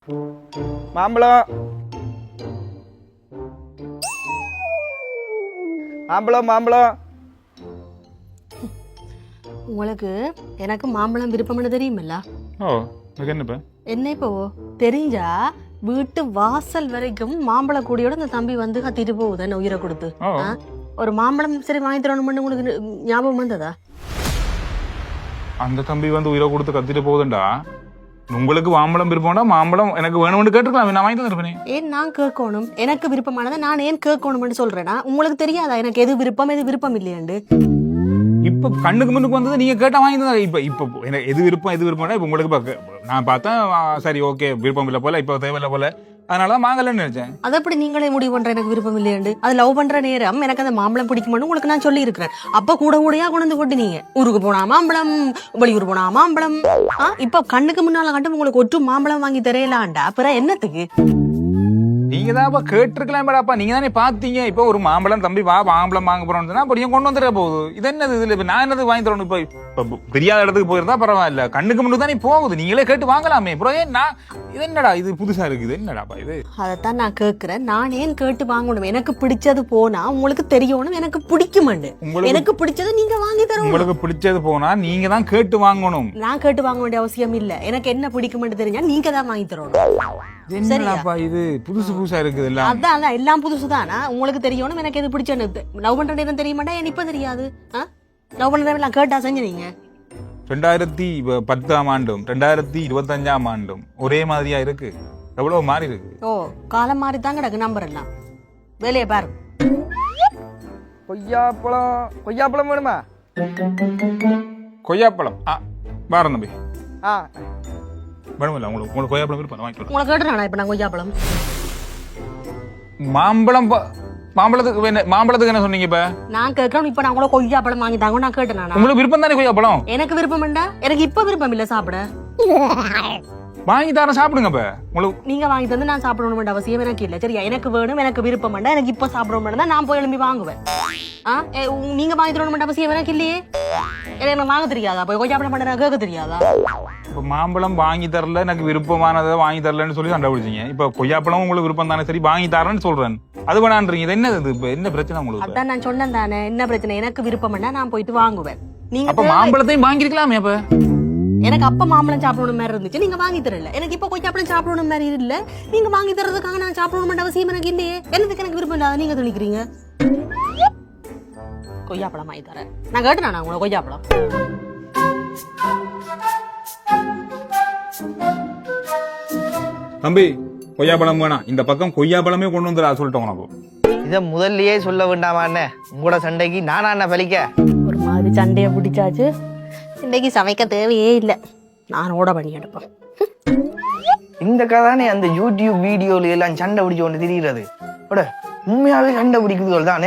மாம்பழம் மாம்பழம் மாம்பழம். உங்களுக்கு எனக்கு மாம்பழம் விருப்பம்னு தெரியுமில்ல? ஓ எனக்கு என்னப்பா என்ன இப்போ தெரிஞ்சா வீட்டு வாசல் வரைக்கும் மாம்பழ கூடியோட இந்த தம்பி வந்து கத்திட்டு போகுது என்ன உயிரை கொடுத்து. ஒரு மாம்பழம் சரி வாங்கி தரணும்னு உங்களுக்கு ஞாபகம் வந்ததா? அந்த தம்பி வந்து உயிரை கொடுத்து கத்திட்டு போகுதுண்டா. உங்களுக்கு மாம்பழம் விருப்பம்னா மாம்பழம் எனக்கு வேணும்னு கேட்டுருக்கலாம், நான் வாங்கி தந்துருப்பேன். ஏன் நான் கேட்கணும்? எனக்கு விருப்பமானதை நான் ஏன் கேட்கணும்னு சொல்றேன்னா உங்களுக்கு தெரியாதா எனக்கு எது விருப்பம் எது விருப்பம் இல்லையாண்டு? இப்ப கண்ணுக்கு முன்னுக்கு வந்தது நீங்க கேட்டா வாங்கி தான். இப்ப எனக்கு எது விருப்பம் எது விருப்பம்னா இப்ப உங்களுக்கு நான் பார்த்தேன் சரி ஓகே விருப்பம் இல்லை போல இப்ப தேவையில்லை போல அதனால வாங்கலன்னு நினைச்சேன். அதை எப்படி நீங்களே முடிவு பண்ற எனக்கு விருப்பம் இல்லையாண்டு? அது லவ் பண்ற நேரம் எனக்கு அந்த மாம்பழம் பிடிக்குமான்னு உங்களுக்கு நான் சொல்லி இருக்கிறேன். அப்ப கூட கூடயா கொண்டு கொண்டு நீங்க ஊருக்கு போனா மாம்பழம் வெளியூர் போனா மாம்பழம். இப்ப கண்ணுக்கு முன்னால கண்டு உங்களுக்கு ஒற்று மாம்பழம் வாங்கி தரையலாண்டா அப்புறம் என்னத்துக்கு? நீங்க தான் கேட்டிருக்கலாம் படாப்பா. நீங்க தானே பாத்தீங்க இப்ப ஒரு மாம்பழம் தம்பி வா மாம்பழம் வாங்க போறோம்னு அப்ப நீங்க கொண்டு வந்துட போகுது. இது என்னது இதுல இப்ப நான் என்னது வாங்கி தரணும்? இப்ப தெரியாத இடத்துக்கு போயிருந்தா பரவாயில்ல, கண்ணுக்கு முன்னு தானே போகுது, நீங்களே கேட்டு வாங்கலாமே. அப்புறம் ஏன் நான் இது என்னடா இது புதுசா இருக்குது என்னடாப்பா இது? அதைத்தான் நான் கேட்கிறேன். நான் ஏன் கேட்டு வாங்கணும்? எனக்கு பிடிச்சது போனா உங்களுக்கு தெரியணும் எனக்கு பிடிக்குமாண்டு. எனக்கு பிடிச்சது நீங்க வாங்கி தரணும். உங்களுக்கு பிடிச்சது போனா நீங்க தான் கேட்டு வாங்கணும். நான் கேட்டு வாங்க வேண்டிய அவசியம் இல்ல. எனக்கு என்ன பிடிக்கும்னு தெரிஞ்சா நீங்க தான் வாங்கி தரணும். என்னடாப்பா இது புதுசு புதுசா இருக்குது எல்லாம்? அதான் எல்லாம் புதுசுதானா? உங்களுக்கு தெரியணும் எனக்கு எது பிடிச்சது. லவ் பண்ற நேரம் தெரியுமாட்டா? ஏன் இப்ப தெரியாது? லவ் பண்ற நேரம் கேட்டா செஞ்சீங்க. 2010ஆம் ஆண்டும் 2025ஆம் ஆண்டும் ஒரே மாதிரியா இருக்கு. எவ்வளவு மாறி இருக்கு. ஓ காலம் மாறி தான் கிடக்கு. நம்பர் எல்லாம் வேலையை பாரு. கொய்யாப்பழம் வேணுமா? கொய்யாப்பழம் பாரு தம்பி ஆ வேணுமில்ல உங்களுக்கு கொய்யாப்பழம் விருப்பம் வாங்கிக்கலாம். உங்களை கேட்டுறானா இப்ப நான் கொய்யாப்பழம் மாம்பழத்துக்கு என்ன சொன்னீங்க? இப்ப நான் கேட்கணும். இப்ப நான் உங்களை கொய்யாப்பழம் வாங்கி தாங்க நான் கேட்டேன். உங்களுக்கு விருப்பம் தானே கொய்யாப்பழம்? எனக்கு விருப்பம் வேண்டா. எனக்கு இப்ப விருப்பம் இல்ல சாப்பிட. வாங்கி தரேன் சாப்பிடுங்க. இப்ப உங்களுக்கு நீங்க வாங்கி தந்து நான் சாப்பிடணும் வேண்டிய அவசியம் எனக்கு இல்ல. சரியா? எனக்கு வேணும் எனக்கு விருப்பம் வேண்டா. எனக்கு இப்ப சாப்பிடணும் வேண்டாம் நான் போய் எழும்பி வாங்குவேன். நீங்க வாங்கி தரணும் வேண்டிய அவசியம் எனக்கு இல்லையே. எனக்கு வாங்க தெரியாதா? போய் கொய்யாப்பழம் பண்ண கேட்க தெரியாதா? இப்ப மாம்பழம் வாங்கி தரல எனக்கு விருப்பமானதை வாங்கி தரலன்னு சொல்லி சண்டை பிடிச்சிங்க. இப்ப கொய்யாப்பழம் உங்களுக்கு விருப்பம் தானே சரி வாங்கி தரேன்னு சொல்றேன். அது வேணான்றீங்க. இது என்னது? இப்ப என்ன பிரச்சனை உங்களுக்கு? அதான் நான் சொன்னேன் தானே என்ன பிரச்சனை. எனக்கு விருப்பம் வேண்டா நான் போயிட்டு வாங்குவேன். நீங்க அப்ப மாம்பழத்தையும் வாங்கிருக்கலாமே. அப்ப எனக்கு அப்ப மாம்பழம் சாப்பிடணும் மாதிரி இருந்துச்சு, நீங்க வாங்கி தரல. எனக்கு இப்ப கொய்யாப்பழம் சாப்பிடணும் மாதிரி இல்ல, நீங்க வாங்கி தரதுக்காக நான் சாப்பிடணும் அவசியம் எனக்கு இல்லையே. என்னதுக்கு எனக்கு விருப்பம் இல்லாத நீங்க துணிக்கிறீங்க? கொய்யாப்பழம் வாங்கி தரேன் நான் கேட்டேன். நான் உங்களை கொய்யாப்பழம் தம்பி கொய்யாப்பழம் வேணாம். இந்த பக்கம் கொய்யாப்பழமே கொண்டு வந்துடா சொல்லிட்டோம். உனக்கு இதை முதல்லயே சொல்ல வேண்டாமா? என்ன உங்களோட சண்டைக்கு நானா என்ன பலிக்க? ஒரு மாதிரி சண்டையை பிடிச்சாச்சு. இன்னைக்கு சமைக்க தேவையே இல்லை, நான் ஓட பண்ணி எடுப்பேன். இந்த கதானே அந்த யூடியூப் வீடியோல எல்லாம் சண்டை பிடிச்சு கொண்டு திரிகிறது. உண்மையாவே சண்டை பிடிக்குது தான்.